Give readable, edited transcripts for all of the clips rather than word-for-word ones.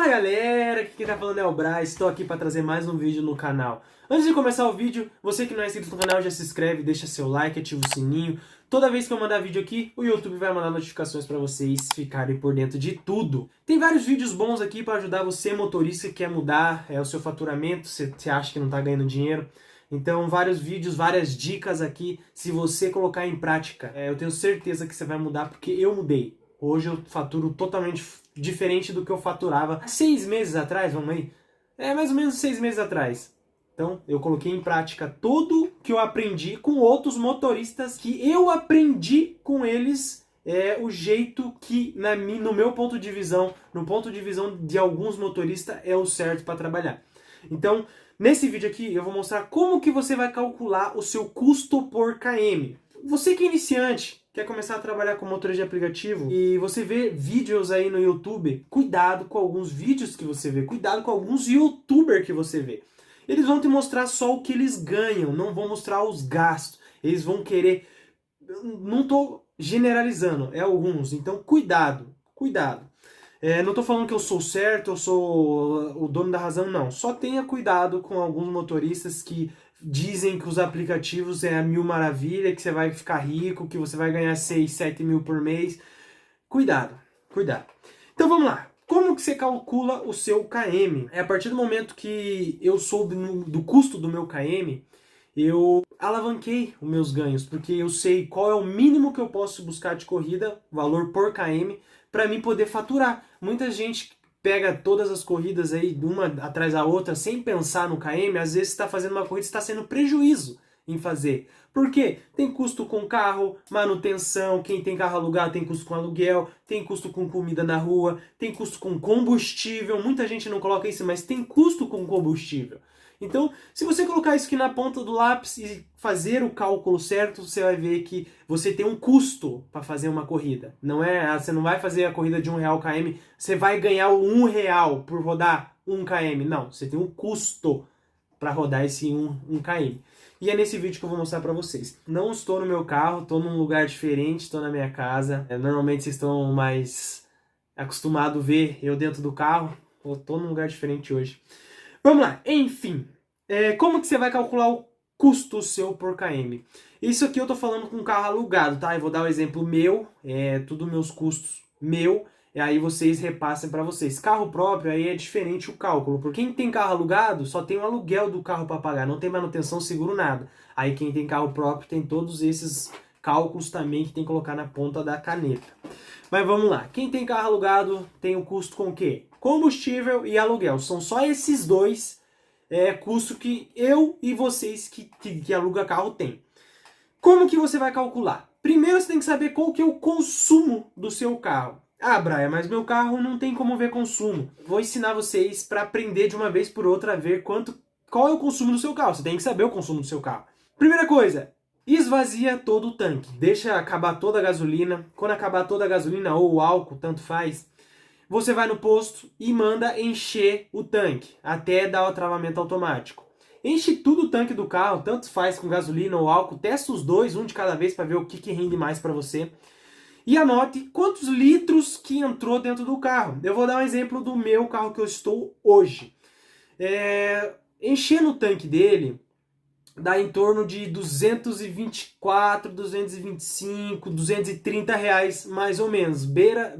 Fala galera, aqui quem tá falando é o Braz, estou aqui para trazer mais um vídeo no canal. Antes de começar o vídeo, você que não é inscrito no canal já se inscreve, deixa seu like, ativa o sininho. Toda vez que eu mandar vídeo aqui, o YouTube vai mandar notificações para vocês ficarem por dentro de tudo. Tem vários vídeos bons aqui para ajudar você motorista que quer mudar o seu faturamento, você acha que não tá ganhando dinheiro. Então vários vídeos, várias dicas aqui, se você colocar em prática, eu tenho certeza que você vai mudar porque eu mudei. Hoje eu faturo totalmente diferente do que eu faturava 6 meses atrás, vamos aí? Mais ou menos 6 meses atrás. Então, eu coloquei em prática tudo que eu aprendi com outros motoristas, que eu aprendi com eles, o jeito que, no meu ponto de visão, no ponto de visão de alguns motoristas, é o certo para trabalhar. Então, nesse vídeo aqui, eu vou mostrar como que você vai calcular o seu custo por km. Você que é iniciante, quer começar a trabalhar com motorista de aplicativo e você vê vídeos aí no YouTube, cuidado com alguns vídeos que você vê, cuidado com alguns youtubers que você vê. Eles vão te mostrar só o que eles ganham, não vão mostrar os gastos. Eles vão querer... Não estou generalizando, é alguns, então cuidado, cuidado. Não estou falando que eu sou certo, eu sou o dono da razão, não. Só tenha cuidado com alguns motoristas que dizem que os aplicativos é a mil maravilha, que você vai ficar rico, que você vai ganhar 6, 7 mil por mês. Cuidado, cuidado. Então vamos lá. Como que você calcula o seu KM? A partir do momento que eu soube do custo do meu KM, eu alavanquei os meus ganhos, porque eu sei qual é o mínimo que eu posso buscar de corrida, valor por KM, para mim poder faturar. Muita gente pega todas as corridas aí, uma atrás da outra, sem pensar no KM, às vezes está fazendo uma corrida e está sendo prejuízo em fazer. Por quê? Tem custo com carro, manutenção, quem tem carro alugado tem custo com aluguel, tem custo com comida na rua, tem custo com combustível, muita gente não coloca isso, mas tem custo com combustível. Então, se você colocar isso aqui na ponta do lápis e fazer o cálculo certo, você vai ver que você tem um custo para fazer uma corrida. Você não vai fazer a corrida de R$1 km, você vai ganhar o R$1 por rodar 1 km. Não, você tem um custo para rodar esse 1 km. E é nesse vídeo que eu vou mostrar para vocês. Não estou no meu carro, estou num lugar diferente, estou na minha casa. Normalmente vocês estão mais acostumados a ver eu dentro do carro. Eu estou num lugar diferente hoje. Vamos lá, enfim, como que você vai calcular o custo seu por km? Isso aqui eu tô falando com carro alugado, tá? Eu vou dar um exemplo meu, tudo meus custos meu, e aí vocês repassem para vocês. Carro próprio, aí é diferente o cálculo, porque quem tem carro alugado só tem o aluguel do carro para pagar, não tem manutenção, seguro, nada. Aí quem tem carro próprio tem todos esses cálculos também que tem que colocar na ponta da caneta. Mas vamos lá, quem tem carro alugado tem o custo com o quê? Combustível e aluguel. São só esses dois custos que eu e vocês que alugam carro tem. Como que você vai calcular? Primeiro você tem que saber qual que é o consumo do seu carro. Ah, Brian, mas meu carro não tem como ver consumo. Vou ensinar vocês para aprender de uma vez por outra a ver qual é o consumo do seu carro. Você tem que saber o consumo do seu carro. Primeira coisa, esvazia todo o tanque. Deixa acabar toda a gasolina. Quando acabar toda a gasolina ou o álcool, tanto faz, você vai no posto e manda encher o tanque, até dar o travamento automático. Enche tudo o tanque do carro, tanto faz com gasolina ou álcool, testa os dois, um de cada vez para ver o que rende mais para você. E anote quantos litros que entrou dentro do carro. Eu vou dar um exemplo do meu carro que eu estou hoje. Enchendo o tanque dele dá em torno de 224, 225, 230 reais mais ou menos. Beira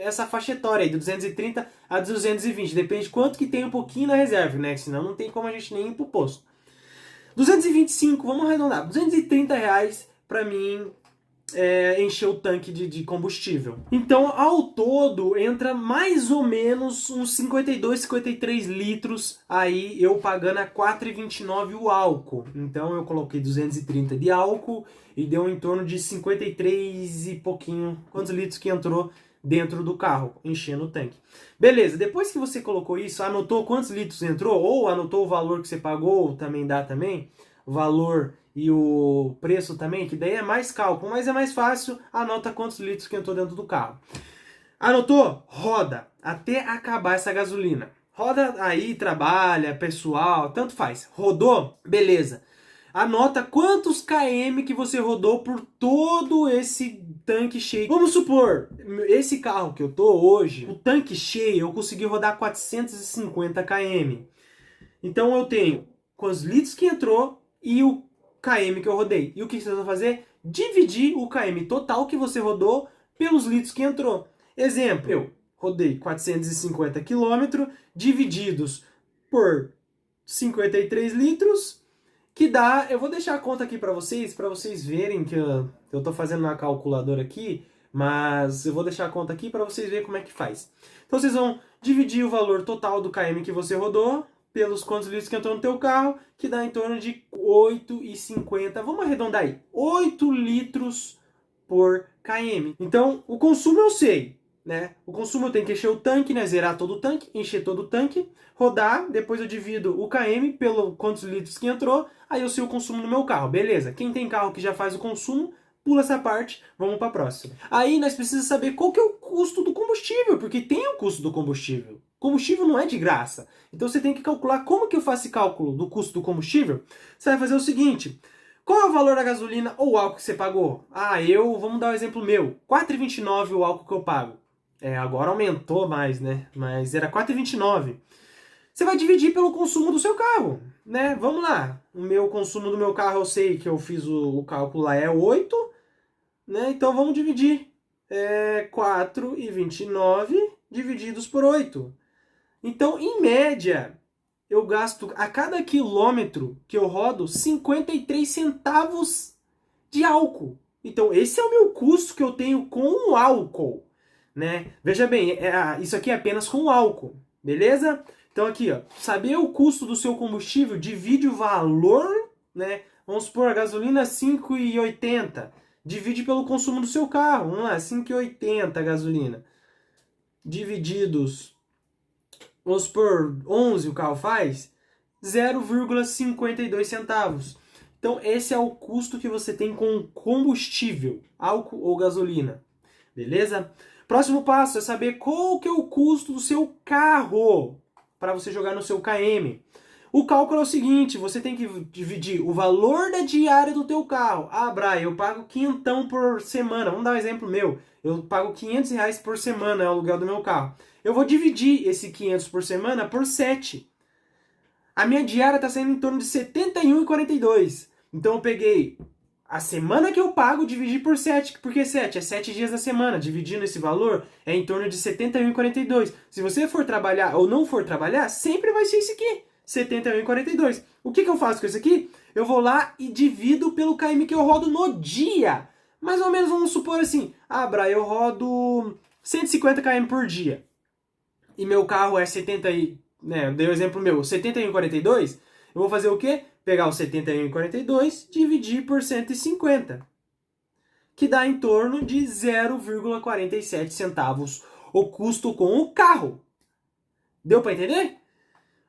essa faixa etária aí, de 230 a 220. Depende de quanto que tem um pouquinho na reserva, né? Senão não tem como a gente nem ir pro posto. 225, vamos arredondar, 230 reais pra mim encher o tanque de combustível. Então, ao todo, entra mais ou menos uns 52, 53 litros aí, eu pagando a R$ 4,29 o álcool. Então, eu coloquei 230 de álcool e deu em torno de 53 e pouquinho, quantos litros que entrou dentro do carro, enchendo o tanque. Beleza, depois que você colocou isso, anotou quantos litros entrou, ou anotou o valor que você pagou, também dá também, o valor e o preço também, que daí é mais cálculo, mas é mais fácil, anota quantos litros que entrou dentro do carro. Anotou? Roda até acabar essa gasolina. Roda aí, trabalha, pessoal, tanto faz. Rodou? Beleza. Anota quantos km que você rodou por todo esse tanque cheio. Vamos supor, esse carro que eu tô hoje, o tanque cheio, eu consegui rodar 450 km. Então eu tenho quantos litros que entrou e o km que eu rodei. E o que você vai fazer? Dividir o km total que você rodou pelos litros que entrou. Exemplo, eu rodei 450 km divididos por 53 litros, que dá... Eu vou deixar a conta aqui para vocês verem que eu tô fazendo na calculadora aqui, mas eu vou deixar a conta aqui para vocês verem como é que faz. Então vocês vão dividir o valor total do km que você rodou pelos quantos litros que entrou no teu carro, que dá em torno de 8,50. Vamos arredondar aí. 8 litros por km. Então, o consumo eu sei, né? O consumo eu tenho que encher o tanque, né? Zerar todo o tanque, encher todo o tanque, rodar, depois eu divido o km pelo quantos litros que entrou, aí eu sei o consumo do meu carro. Beleza? Quem tem carro que já faz o consumo, pula essa parte, vamos para a próxima. Aí nós precisamos saber qual que é o custo do combustível, porque tem o custo do combustível. Combustível não é de graça. Então você tem que calcular como que eu faço esse cálculo do custo do combustível. Você vai fazer o seguinte: qual é o valor da gasolina ou álcool que você pagou? Vamos dar um exemplo meu, R$ 4,29 o álcool que eu pago. Agora aumentou mais, né? Mas era R$ 4,29. Você vai dividir pelo consumo do seu carro, né? Vamos lá. O meu consumo do meu carro, eu sei que eu fiz o cálculo lá, é 8, né? Então vamos dividir. 4,29 divididos por 8. Então, em média, eu gasto a cada quilômetro que eu rodo 53 centavos de álcool. Então, esse é o meu custo que eu tenho com o álcool, né? Veja bem, isso aqui é apenas com o álcool, beleza? Então aqui, ó, saber o custo do seu combustível, divide o valor, né? Vamos supor, a gasolina 5,80. Divide pelo consumo do seu carro. Vamos lá, 5,80 a gasolina. Divididos... Vamos supor, 11 o carro faz, 0,52 centavos. Então esse é o custo que você tem com combustível, álcool ou gasolina. Beleza? Próximo passo é saber qual que é o custo do seu carro para você jogar no seu KM. O cálculo é o seguinte: você tem que dividir o valor da diária do teu carro. Brian, eu pago quinhentão por semana. Vamos dar um exemplo meu. Eu pago R$ 500 por semana, é o aluguel do meu carro. Eu vou dividir esse 500 por semana por 7. A minha diária está saindo em torno de R$ 71,42. Então eu peguei a semana que eu pago, dividi por 7. Por que 7? É 7 dias na semana. Dividindo esse valor, é em torno de R$ 71,42. Se você for trabalhar ou não for trabalhar, sempre vai ser isso aqui. R$ 71,42. O que eu faço com isso aqui? Eu vou lá e divido pelo km que eu rodo no dia. Mais ou menos, vamos supor assim. Brian, eu rodo 150 km por dia. E meu carro é 70 e... né, dei um exemplo meu, 71,42. Eu vou fazer o quê? Pegar o 71,42, dividir por 150. Que dá em torno de 0,47 centavos o custo com o carro. Deu para entender?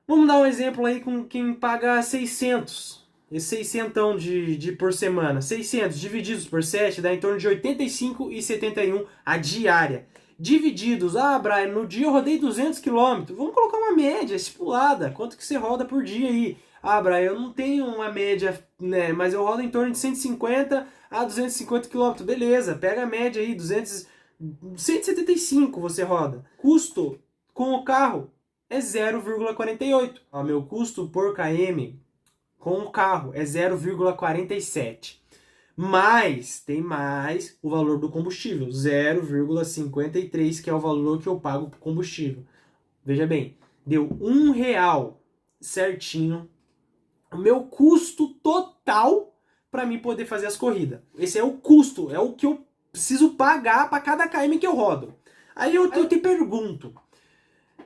Vamos dar um exemplo aí com quem paga 600. Esse 600 de por semana. 600 divididos por 7 dá em torno de 85,71 a diária. Divididos, Brian, no dia eu rodei 200 km. Vamos colocar uma média estipulada. Quanto que você roda por dia aí? Brian, eu não tenho uma média, né? Mas eu rodo em torno de 150 a 250 km. Beleza, pega a média aí, 175 você roda. Custo com o carro é 0,48. Meu custo por km com o carro é 0,47. Mas tem mais o valor do combustível, 0,53, que é o valor que eu pago por combustível. Veja bem, deu R$1 certinho o meu custo total para mim poder fazer as corridas. Esse é o custo, é o que eu preciso pagar para cada km que eu rodo. Aí eu te pergunto,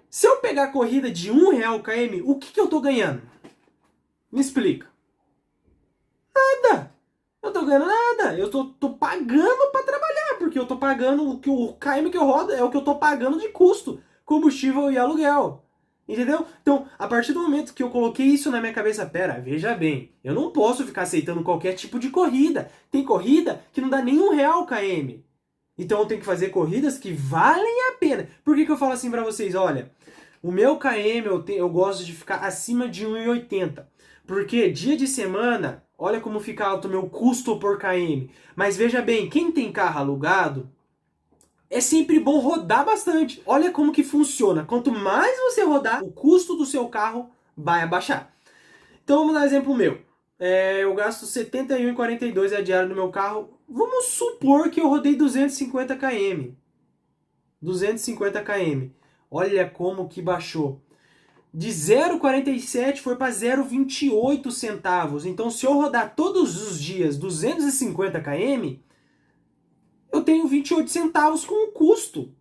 se eu pegar a corrida de R$1 o km, o que eu tô ganhando? Me explica. Nada. Eu tô ganhando nada. Eu tô pagando para trabalhar, porque eu tô pagando o km que eu rodo é o que eu tô pagando de custo, combustível e aluguel. Entendeu? Então, a partir do momento que eu coloquei isso na minha cabeça, veja bem, eu não posso ficar aceitando qualquer tipo de corrida. Tem corrida que não dá nem R$1 o km. Então eu tenho que fazer corridas que valem a pena. Por que eu falo assim pra vocês? Olha, o meu KM eu gosto de ficar acima de 1,80. Porque dia de semana, Olha como fica alto o meu custo por km. Mas veja bem, quem tem carro alugado, é sempre bom rodar bastante. Olha como que funciona. Quanto mais você rodar, o custo do seu carro vai abaixar. Então vamos dar um exemplo meu. Eu gasto R$ 71,42 a diária no meu carro. Vamos supor que eu rodei 250 km. 250 km. Olha como que baixou. De 0,47 foi para 0,28 centavos. Então se eu rodar todos os dias 250 km, eu tenho 28 centavos com o custo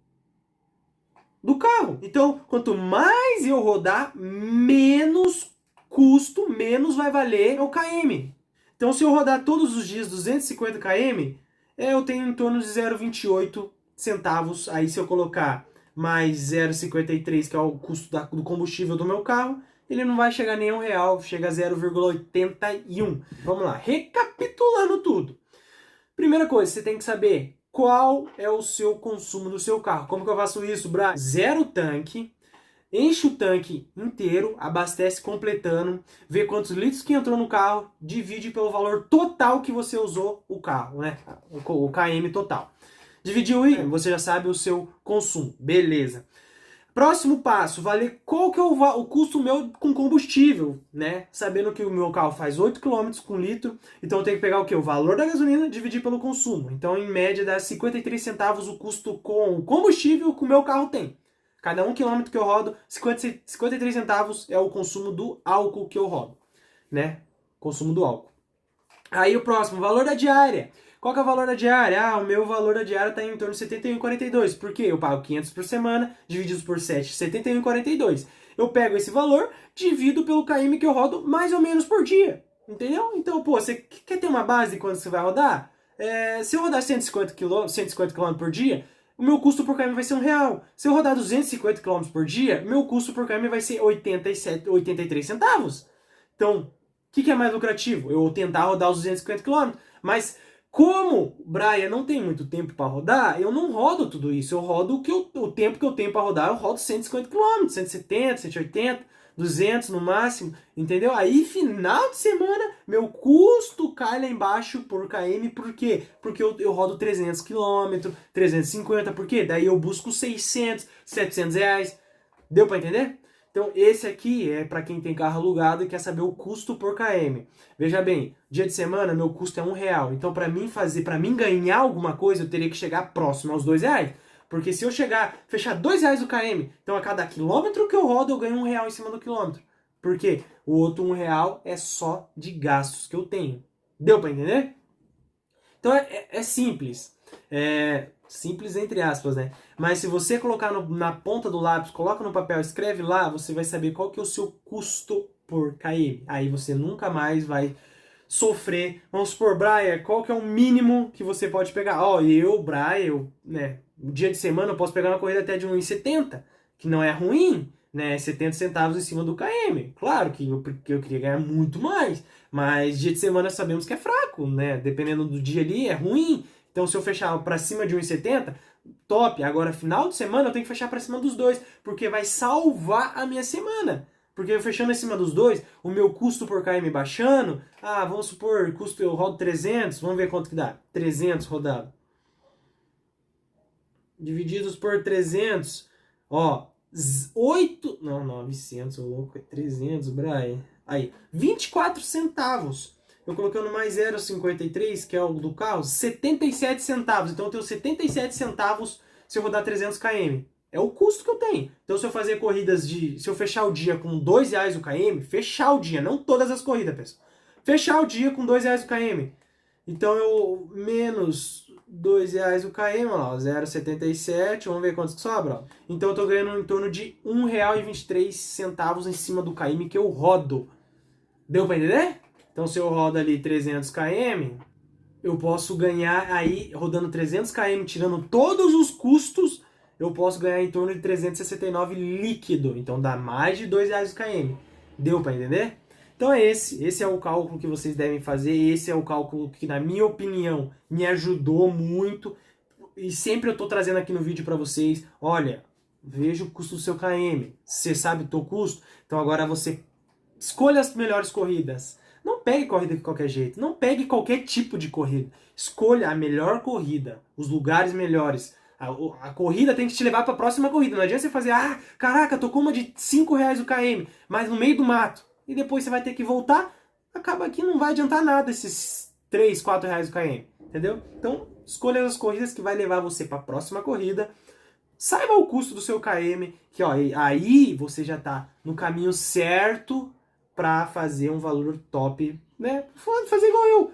do carro. Então, quanto mais eu rodar, menos custo, menos vai valer o km. Então, se eu rodar todos os dias 250 km, eu tenho em torno de 0,28 centavos. Aí, se eu colocar mais 0,53, que é o custo do combustível do meu carro, ele não vai chegar nem a R$1, chega a 0,81. Vamos lá, recapitulando tudo. Primeira coisa, você tem que saber qual é o seu consumo do seu carro. Como que eu faço isso, Bra? Zero tanque, enche o tanque inteiro, abastece completando, vê quantos litros que entrou no carro, divide pelo valor total que você usou o carro, né? O KM total. Dividiu aí, você já sabe o seu consumo. Beleza. Próximo passo, valer qual que é o custo meu com combustível, né? Sabendo que o meu carro faz 8 km com litro, então eu tenho que pegar o quê? O valor da gasolina dividir pelo consumo. Então, em média, dá 53 centavos o custo com o combustível que o meu carro tem. Cada 1 km que eu rodo, 53 centavos é o consumo do álcool que eu rodo, né? Consumo do álcool. Aí o próximo, valor da diária. Qual que é o valor da diária? O meu valor da diária está em torno de 71,42. Por quê? Eu pago 500 por semana, dividido por 7, 71,42. Eu pego esse valor, divido pelo km que eu rodo mais ou menos por dia. Entendeu? Então, pô, você quer ter uma base de quando você vai rodar? Se eu rodar 150 km por dia, o meu custo por km vai ser R$1. Se eu rodar 250 km por dia, meu custo por km vai ser 83 centavos. Então, o que é mais lucrativo? Eu tentar rodar os 250 km. Mas como Brian não tem muito tempo para rodar, eu não rodo tudo isso. Eu rodo o tempo que eu tenho para rodar, eu rodo 150 km, 170, 180, 200 no máximo, entendeu? Aí, final de semana, meu custo cai lá embaixo por km. Por quê? Porque eu rodo 300 km, 350, por quê? Daí eu busco 600, 700 reais. Deu para entender? Então, esse aqui é para quem tem carro alugado e quer saber o custo por km. Veja bem, dia de semana, meu custo é R$1. Então, para mim ganhar alguma coisa, eu teria que chegar próximo aos R$2. Porque se eu fechar R$2 o km, então a cada quilômetro que eu rodo, eu ganho R$1 em cima do quilômetro. Por quê? O outro R$1 é só de gastos que eu tenho. Deu para entender? Então, é simples. Simples entre aspas, né? Mas se você colocar na ponta do lápis, coloca no papel, escreve lá, você vai saber qual que é o seu custo por km. Aí você nunca mais vai sofrer. Vamos supor, Brian, qual que é o mínimo que você pode pegar? Brian, né? Um dia de semana eu posso pegar uma corrida até de 1,70, que não é ruim, né? 70 centavos em cima do km. Claro que eu queria ganhar muito mais, mas dia de semana sabemos que é fraco, né? Dependendo do dia ali, é ruim. Então, se eu fechar para cima de 1,70, top. Agora, final de semana, eu tenho que fechar para cima dos dois, porque vai salvar a minha semana. Porque eu fechando em cima dos dois, o meu custo por km baixando, vamos supor, eu rodo 300, vamos ver quanto que dá. 300 rodado. Divididos por 300, 900, ô louco, é 300, Brian. Aí, 24 centavos. Eu colocando mais 0,53, que é o do carro, 77 centavos. Então eu tenho 77 centavos se eu rodar 300 km. É o custo que eu tenho. Então se eu fazer corridas se eu fechar o dia com R$2 o km, fechar o dia, não todas as corridas, pessoal. Fechar o dia com R$2 o km. Então eu menos R$2 o km, ó, 0,77, vamos ver quantos que sobra. Ó. Então eu tô ganhando em torno de R$1,23 em cima do km que eu rodo. Deu pra entender? Então, se eu rodo ali 300 km, eu posso ganhar aí, rodando 300 km, tirando todos os custos, eu posso ganhar em torno de 369 líquido. Então, dá mais de R$2 o km. Deu para entender? Então, esse é o cálculo que vocês devem fazer. Esse é o cálculo que, na minha opinião, me ajudou muito. E sempre eu estou trazendo aqui no vídeo para vocês. Olha, veja o custo do seu km. Você sabe o teu custo? Então, agora você escolha as melhores corridas. Não pegue corrida de qualquer jeito, não pegue qualquer tipo de corrida. Escolha a melhor corrida, os lugares melhores. A corrida tem que te levar para a próxima corrida. Não adianta você fazer, caraca, tocou uma de R$ 5 o km, mas no meio do mato. E depois você vai ter que voltar, acaba que não vai adiantar nada esses R$ 4 o km, entendeu? Então, escolha as corridas que vai levar você para a próxima corrida. Saiba o custo do seu km, que ó, aí você já está no caminho certo para fazer um valor top, né? Fazer igual eu.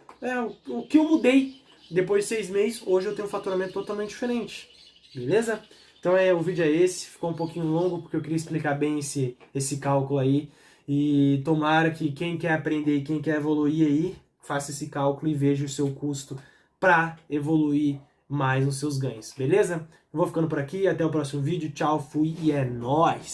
O que eu mudei depois de 6 meses, hoje eu tenho um faturamento totalmente diferente. Beleza? Então o vídeo é esse, ficou um pouquinho longo porque eu queria explicar bem esse cálculo aí. E tomara que quem quer aprender e quem quer evoluir aí, faça esse cálculo e veja o seu custo para evoluir mais nos seus ganhos, beleza? Eu vou ficando por aqui, até o próximo vídeo, tchau, fui e é nóis!